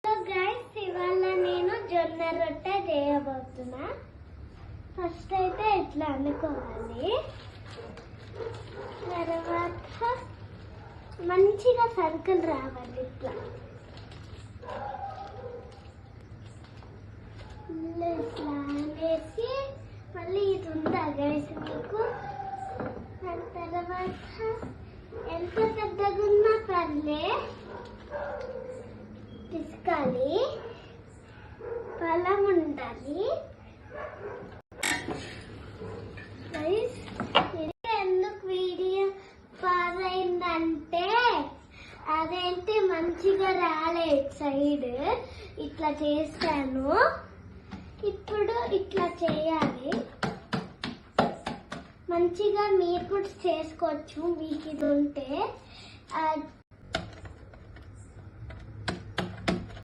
Hello guys, ఇవాళ నేను జొన్న రొట్టె చేయబోతున్నా. ఫస్ట్ అయితే ఇట్లా అనుకోవాలి. తర్వాత మంచిగా సర్కిల్ రావాలి. ఇట్లా ఇట్లా అనేసి మళ్ళీ ఇది ఉందా గైస్ మీకు? దాని తర్వాత ఎంత పెద్దగా ఉన్నా పర్లే పిసకాలి, బలం ఉండాలి. ఎందుకు వీడియో పాజ్ అయిందంటే అదేంటి మంచిగా రాలేదు సైడ్. ఇట్లా చేస్తాను. ఇప్పుడు ఇట్లా చేయాలి. మంచిగా మీరు కూడా చేసుకోవచ్చు మీకు ఇది ఉంటే.